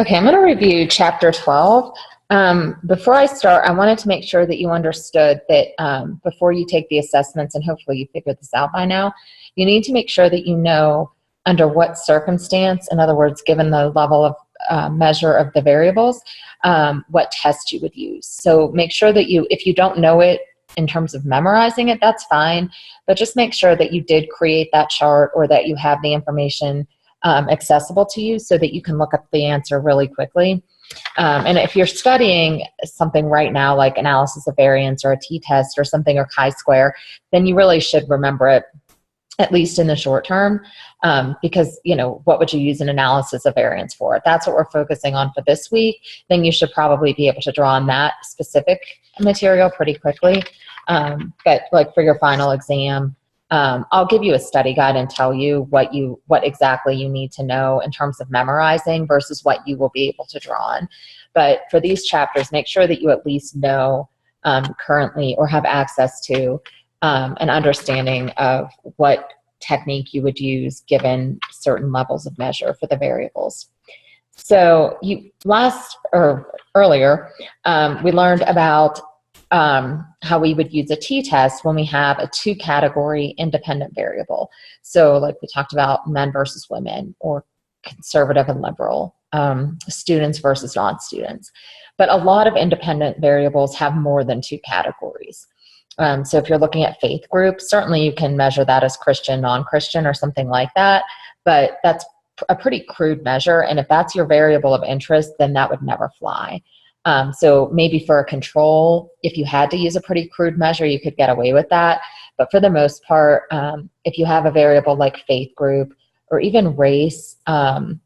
Okay, I'm going to review chapter 12. Before I start, I wanted to make sure that you understood that before you take the assessments, and hopefully you figured this out by now, you need to make sure that you know under what circumstance, in other words, given the level of measure of the variables, what test you would use. So make sure that if you don't know it in terms of memorizing it, that's fine, but just make sure that you did create that chart or that you have the information accessible to you so that you can look up the answer really quickly. And if you're studying something right now like analysis of variance or a t-test or something or chi-square, then you really should remember it, at least in the short term, because, you know, what would you use an analysis of variance for? If that's what we're focusing on for this week, then you should probably be able to draw on that specific material pretty quickly. But like for your final exam, I'll give you a study guide and tell you what exactly you need to know in terms of memorizing versus what you will be able to draw on. But for these chapters, make sure that you at least know currently or have access to an understanding of what technique you would use given certain levels of measure for the variables. So earlier, we learned about how we would use a t-test when we have a two-category independent variable. So like we talked about men versus women or conservative and liberal, students versus non-students. But a lot of independent variables have more than two categories. So if you're looking at faith groups, certainly you can measure that as Christian, non-Christian, or something like that, but that's a pretty crude measure, and if that's your variable of interest, then that would never fly. So maybe for a control, if you had to use a pretty crude measure, you could get away with that, but for the most part, if you have a variable like faith group or even race, I'm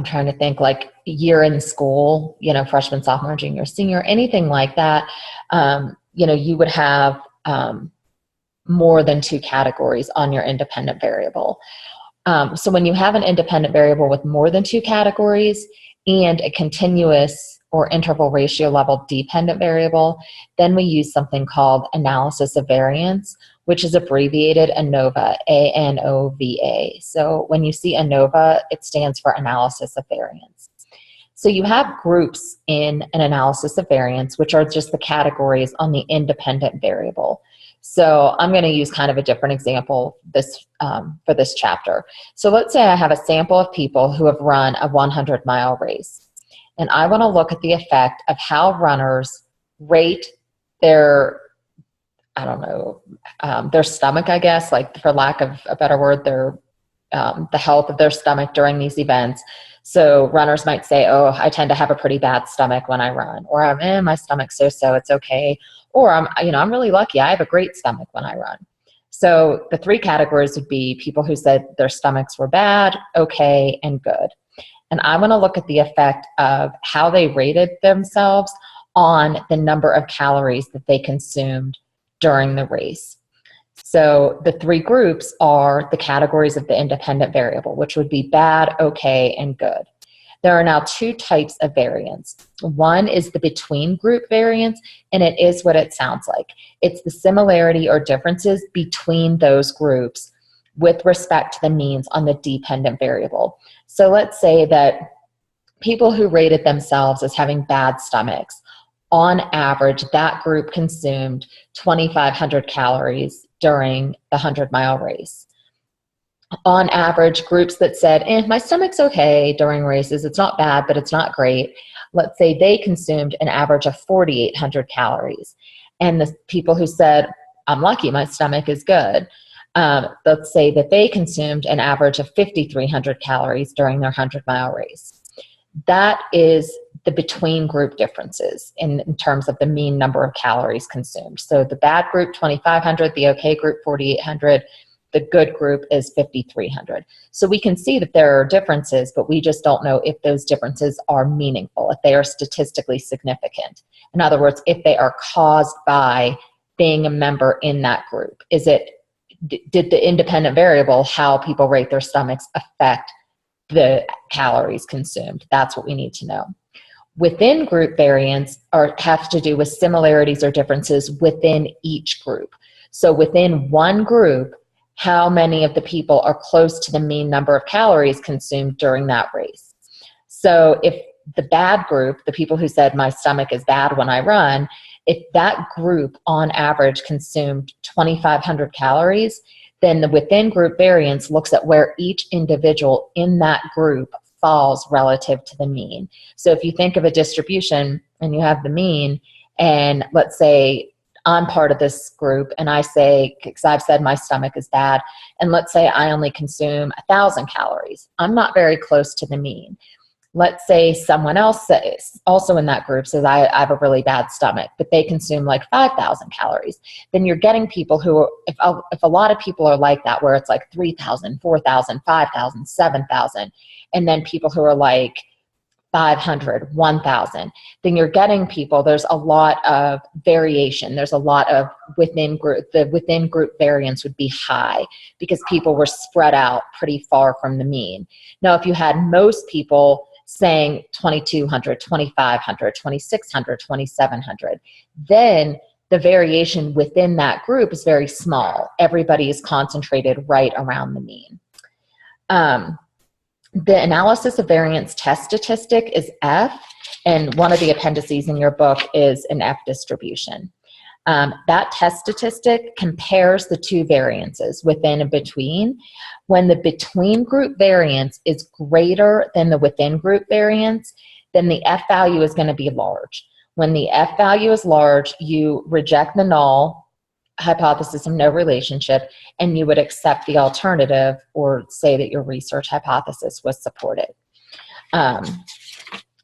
trying to think like year in school, you know, freshman, sophomore, junior, senior, anything like that, you know, you would have more than two categories on your independent variable. So when you have an independent variable with more than two categories and a continuous or interval ratio level dependent variable, then we use something called analysis of variance, which is abbreviated ANOVA, A-N-O-V-A. So when you see ANOVA, it stands for analysis of variance. So you have groups in an analysis of variance, which are just the categories on the independent variable. So I'm going to use kind of a different example for this chapter. So let's say I have a sample of people who have run a 100-mile race, and I want to look at the effect of how runners rate their, I don't know, their stomach, I guess, like for lack of a better word, the health of their stomach during these events. So runners might say, oh, I tend to have a pretty bad stomach when I run, or my stomach's so-so, it's okay. Or I'm really lucky, I have a great stomach when I run. So the three categories would be people who said their stomachs were bad, okay, and good. And I want to look at the effect of how they rated themselves on the number of calories that they consumed during the race. So the three groups are the categories of the independent variable, which would be bad, okay, and good. There are now two types of variance. One is the between group variance, and it is what it sounds like. It's the similarity or differences between those groups with respect to the means on the dependent variable. So let's say that people who rated themselves as having bad stomachs, on average, that group consumed 2,500 calories during the 100-mile race. On average, groups that said, my stomach's okay during races, it's not bad, but it's not great, let's say they consumed an average of 4,800 calories. And the people who said, I'm lucky, my stomach is good, let's say that they consumed an average of 5,300 calories during their 100-mile race. That is the between group differences in terms of the mean number of calories consumed. So the bad group, 2,500, the okay group, 4,800, the good group is 5,300. So we can see that there are differences, but we just don't know if those differences are meaningful, if they are statistically significant. In other words, if they are caused by being a member in that group. Did the independent variable, how people rate their stomachs, affect the calories consumed? That's what we need to know. Within group variance have to do with similarities or differences within each group. So within one group, how many of the people are close to the mean number of calories consumed during that race. So if the bad group, the people who said my stomach is bad when I run, if that group on average consumed 2,500 calories, then the within group variance looks at where each individual in that group falls relative to the mean. So if you think of a distribution and you have the mean, and let's say I'm part of this group and I say, because I've said my stomach is bad, and let's say I only consume 1,000 calories. I'm not very close to the mean. Let's say someone else says, also in that group, says I have a really bad stomach, but they consume like 5,000 calories. Then you're getting people who, if a lot of people are like that, where it's like 3,000, 4,000, 5,000, 7,000, and then people who are like 500, 1,000, then you're getting people, there's a lot of variation. There's a lot of the within group variance would be high because people were spread out pretty far from the mean. Now, if you had most people saying 2,200, 2,500, 2,600, 2,700, then the variation within that group is very small. Everybody is concentrated right around the mean. The analysis of variance test statistic is F, and one of the appendices in your book is an F distribution. That test statistic compares the two variances, within and between. When the between group variance is greater than the within group variance, then the F value is going to be large. When the F value is large, you reject the null hypothesis of no relationship, and you would accept the alternative or say that your research hypothesis was supported.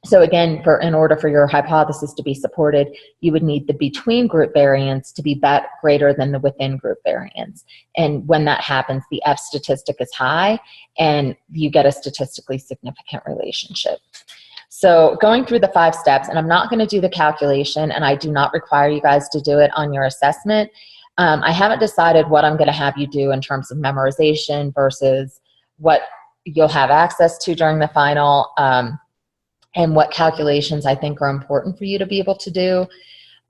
So again, in order for your hypothesis to be supported, you would need the between group variance to be greater than the within group variance. And when that happens, the F statistic is high and you get a statistically significant relationship. So going through the 5 steps, and I'm not going to do the calculation, and I do not require you guys to do it on your assessment. I haven't decided what I'm going to have you do in terms of memorization versus what you'll have access to during the final, and what calculations I think are important for you to be able to do.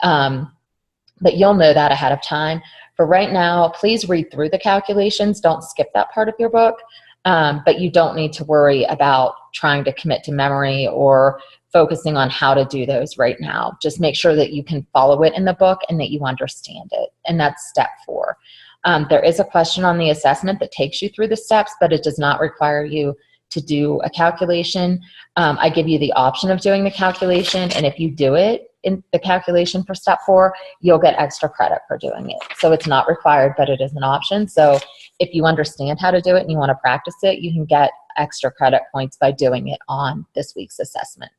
But you'll know that ahead of time. For right now, please read through the calculations. Don't skip that part of your book. But you don't need to worry about trying to commit to memory or focusing on how to do those right now. Just make sure that you can follow it in the book and that you understand it. And that's step 4. There is a question on the assessment that takes you through the steps, but it does not require you to do a calculation. I give you the option of doing the calculation, and if you do it in the calculation for step 4, you'll get extra credit for doing it. So it's not required, but it is an option. So if you understand how to do it and you want to practice it, you can get extra credit points by doing it on this week's assessment.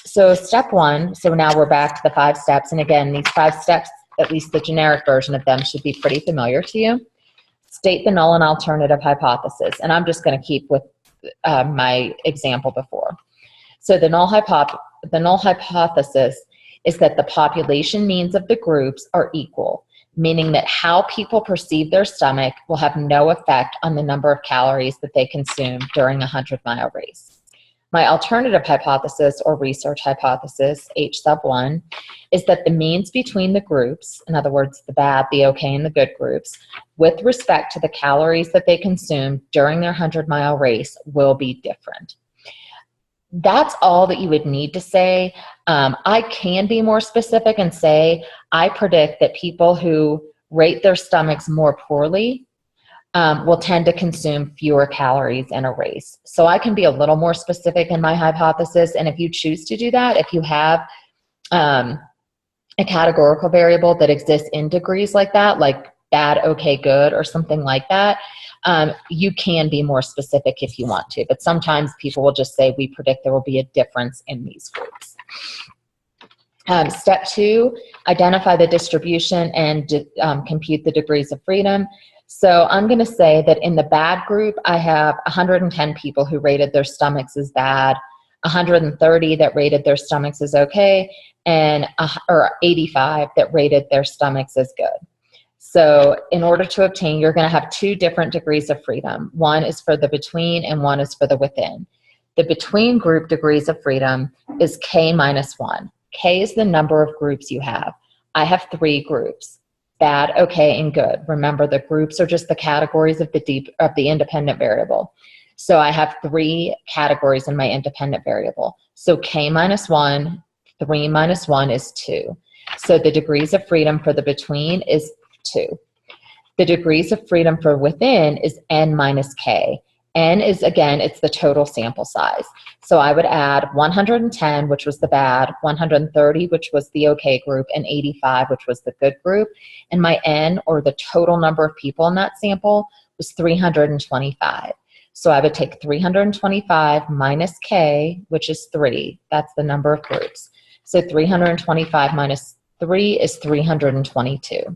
So step 1, so now we're back to the 5 steps. And again, these 5 steps, at least the generic version of them, should be pretty familiar to you. State the null and alternative hypothesis. And I'm just going to keep with my example before. So the null hypothesis is that the population means of the groups are equal, meaning that how people perceive their stomach will have no effect on the number of calories that they consume during a 100-mile race. My alternative hypothesis or research hypothesis, H sub 1, is that the means between the groups, in other words, the bad, the okay, and the good groups, with respect to the calories that they consume during their 100-mile race will be different. That's all that you would need to say. I can be more specific and say, I predict that people who rate their stomachs more poorly will tend to consume fewer calories in a race. So I can be a little more specific in my hypothesis, and if you choose to do that, if you have a categorical variable that exists in degrees like that, like bad, okay, good, or something like that, you can be more specific if you want to. But sometimes people will just say, we predict there will be a difference in these groups. Step 2, identify the distribution and compute the degrees of freedom. So I'm going to say that in the bad group, I have 110 people who rated their stomachs as bad, 130 that rated their stomachs as okay, and or 85 that rated their stomachs as good. So in order to obtain, you're going to have 2 different degrees of freedom. One is for the between and one is for the within. The between group degrees of freedom is K minus 1. K is the number of groups you have. I have 3 groups, bad, okay, and good. Remember, the groups are just the categories of the independent variable. So I have 3 categories in my independent variable. So k minus 1, 3 minus 1 is 2. So the degrees of freedom for the between is 2. The degrees of freedom for within is n minus k. N is, again, it's the total sample size. So I would add 110, which was the bad, 130, which was the okay group, and 85, which was the good group. And my n, or the total number of people in that sample, was 325. So I would take 325 minus k, which is 3. That's the number of groups. So 325 minus 3 is 322.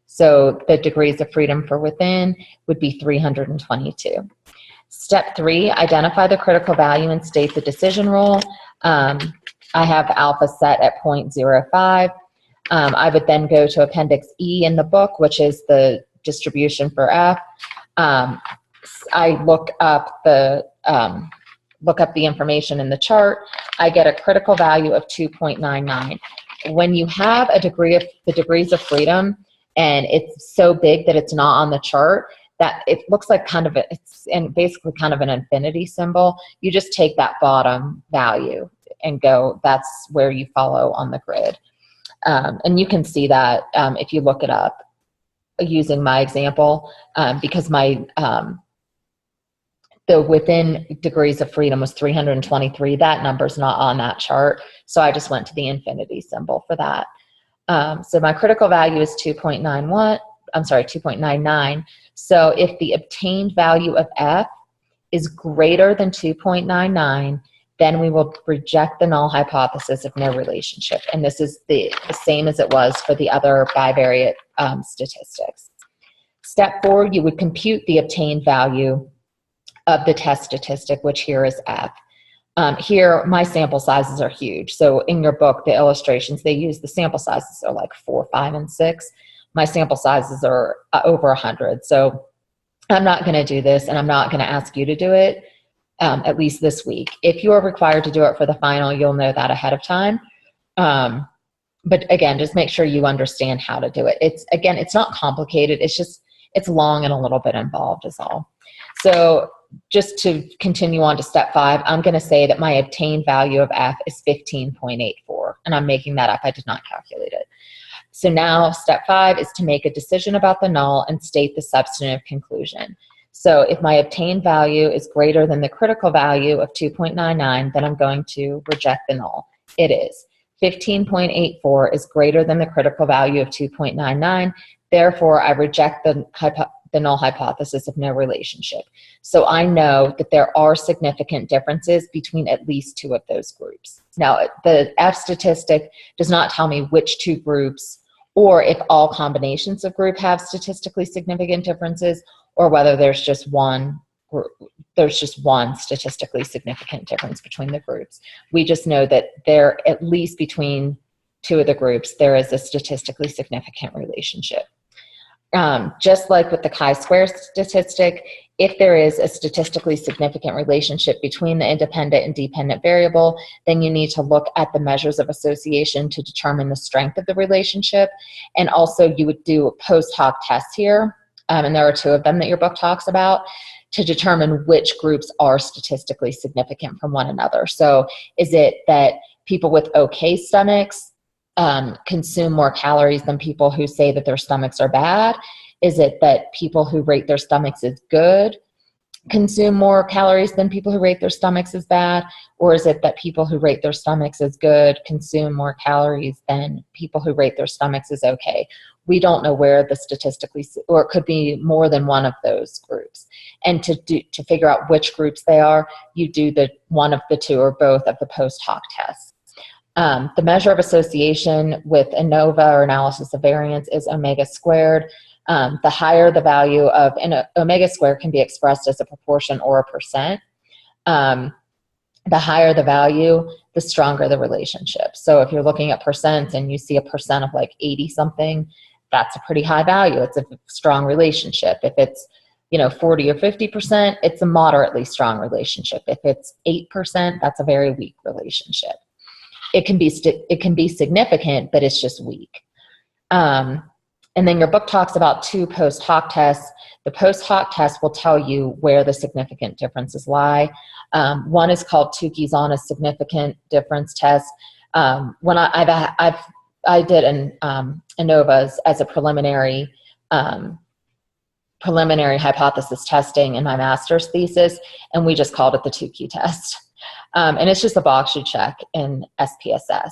So the degrees of freedom for within would be 322. Step 3, identify the critical value and state the decision rule. I have alpha set at 0.05. I would then go to Appendix E in the book, which is the distribution for F. I look up the information in the chart. I get a critical value of 2.99. When you have the degrees of freedom, and it's so big that it's not on the chart, that it looks like it's basically kind of an infinity symbol. You just take that bottom value and go, that's where you follow on the grid. And you can see that if you look it up using my example, because the within degrees of freedom was 323. That number's not on that chart. So I just went to the infinity symbol for that. So my critical value is 2.99. So if the obtained value of F is greater than 2.99, then we will reject the null hypothesis of no relationship. And this is the same as it was for the other bivariate statistics. Step 4, you would compute the obtained value of the test statistic, which here is F. Here, my sample sizes are huge. So in your book, the illustrations, they use the sample sizes are like 4, 5, and 6. My sample sizes are over 100. So I'm not going to do this, and I'm not going to ask you to do it, at least this week. If you are required to do it for the final, you'll know that ahead of time. But again, just make sure you understand how to do it. It's not complicated. It's long and a little bit involved is all. So just to continue on to step 5, I'm going to say that my obtained value of F is 15.84, and I'm making that up. I did not calculate it. So now step 5 is to make a decision about the null and state the substantive conclusion. So if my obtained value is greater than the critical value of 2.99, then I'm going to reject the null. It is. 15.84 is greater than the critical value of 2.99. Therefore, I reject the null hypothesis of no relationship. So I know that there are significant differences between at least 2 of those groups. Now, the F statistic does not tell me which 2 groups, or if all combinations of group have statistically significant differences, or whether there's just one statistically significant difference between the groups. We just know that there, at least between 2 of the groups, there is a statistically significant relationship. Just like with the chi-square statistic, if there is a statistically significant relationship between the independent and dependent variable, then you need to look at the measures of association to determine the strength of the relationship. And also you would do a post hoc test here, and there are 2 of them that your book talks about, to determine which groups are statistically significant from one another. So is it that people with okay stomachs consume more calories than people who say that their stomachs are bad? Is it that people who rate their stomachs as good consume more calories than people who rate their stomachs as bad? Or is it that people who rate their stomachs as good consume more calories than people who rate their stomachs as okay? We don't know where the statistically, or it could be more than one of those groups. And to figure out which groups they are, you do one of the 2 or both of the post hoc tests. The measure of association with ANOVA, or analysis of variance, is omega squared. The higher the value of, and omega squared can be expressed as a proportion or a percent. The higher the value, the stronger the relationship. So if you're looking at percents and you see a percent of like 80 something, that's a pretty high value. It's a strong relationship. If it's 40 or 50%, it's a moderately strong relationship. If it's 8%, that's a very weak relationship. It can be significant, but it's just weak. And then your book talks about 2 post hoc tests. The post hoc test will tell you where the significant differences lie. One is called Tukey's significant difference test. When I did an ANOVAs as a preliminary hypothesis testing in my master's thesis, and we just called it the Tukey test. And it's just a box you check in SPSS.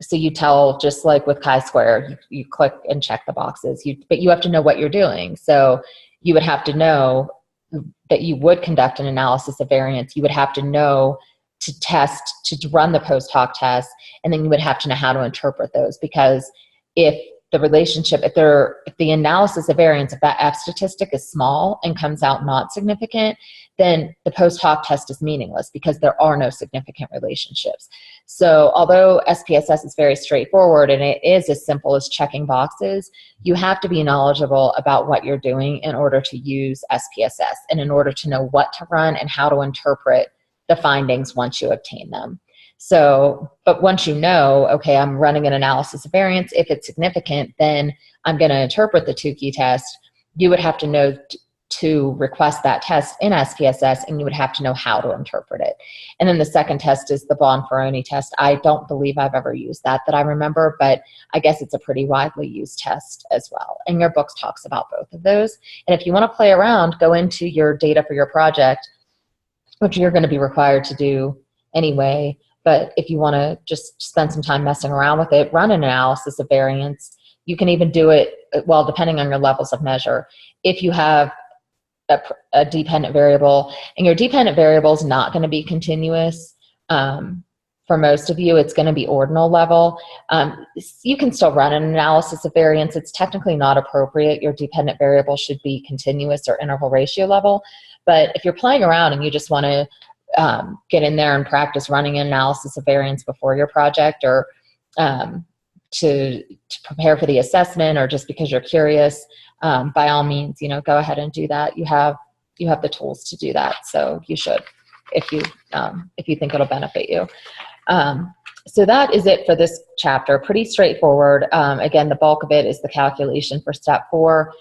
So you tell, just like with chi-square, you click and check the boxes, but you have to know what you're doing. So you would have to know that you would conduct an analysis of variance. You would have to know to run the post hoc test, and then you would have to know how to interpret those, because if the relationship, if the analysis of variance, if that F statistic is small and comes out not significant, then the post hoc test is meaningless because there are no significant relationships. So although SPSS is very straightforward and it is as simple as checking boxes, you have to be knowledgeable about what you're doing in order to use SPSS and in order to know what to run and how to interpret the findings once you obtain them. So, but once you know, okay, I'm running an analysis of variance, if it's significant, then I'm going to interpret the Tukey test. You would have to know to request that test in SPSS, and you would have to know how to interpret it. And then the second test is the Bonferroni test. I don't believe I've ever used that I remember, but I guess it's a pretty widely used test as well. And your book talks about both of those. And if you want to play around, go into your data for your project, which you're going to be required to do anyway. But if you want to just spend some time messing around with it, run an analysis of variance. You can even do it, well, depending on your levels of measure. If you have a dependent variable, and your dependent variable is not going to be continuous, for most of you, it's going to be ordinal level. You can still run an analysis of variance. It's technically not appropriate. Your dependent variable should be continuous or interval ratio level. But if you're playing around and you just want to get in there and practice running an analysis of variance before your project, or to prepare for the assessment, or just because you're curious, by all means, go ahead and do that. You have the tools to do that, so you should, if you think it'll benefit you. So that is it for this chapter. Pretty straightforward. Again, the bulk of it is the calculation for step 4.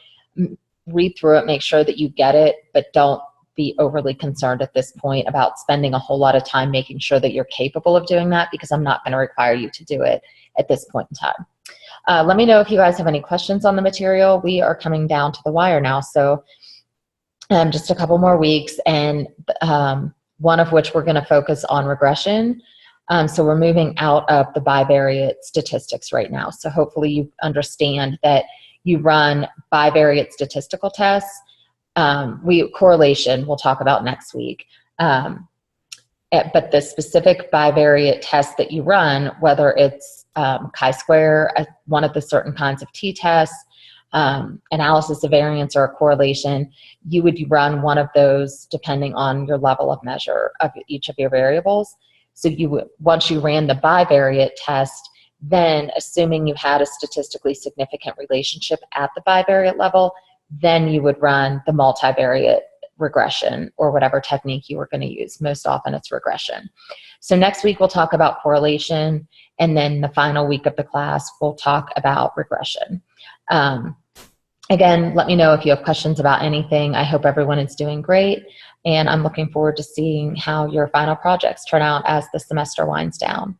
Read through it, make sure that you get it, but don't be overly concerned at this point about spending a whole lot of time making sure that you're capable of doing that, because I'm not going to require you to do it at this point in time. Let me know if you guys have any questions on the material. We are coming down to the wire now, so just a couple more weeks, and one of which we're going to focus on regression. So we're moving out of the bivariate statistics right now. So hopefully you understand that you run bivariate statistical tests. Correlation we'll talk about next week. But the specific bivariate test that you run, whether it's chi-square, one of the certain kinds of t-tests, analysis of variance, or a correlation, you would run one of those depending on your level of measure of each of your variables. So once you ran the bivariate test, then assuming you had a statistically significant relationship at the bivariate level, then you would run the multivariate regression, or whatever technique you were going to use. Most often it's regression. So next week we'll talk about correlation, and then the final week of the class we'll talk about regression. Again, let me know if you have questions about anything. I hope everyone is doing great, and I'm looking forward to seeing how your final projects turn out as the semester winds down.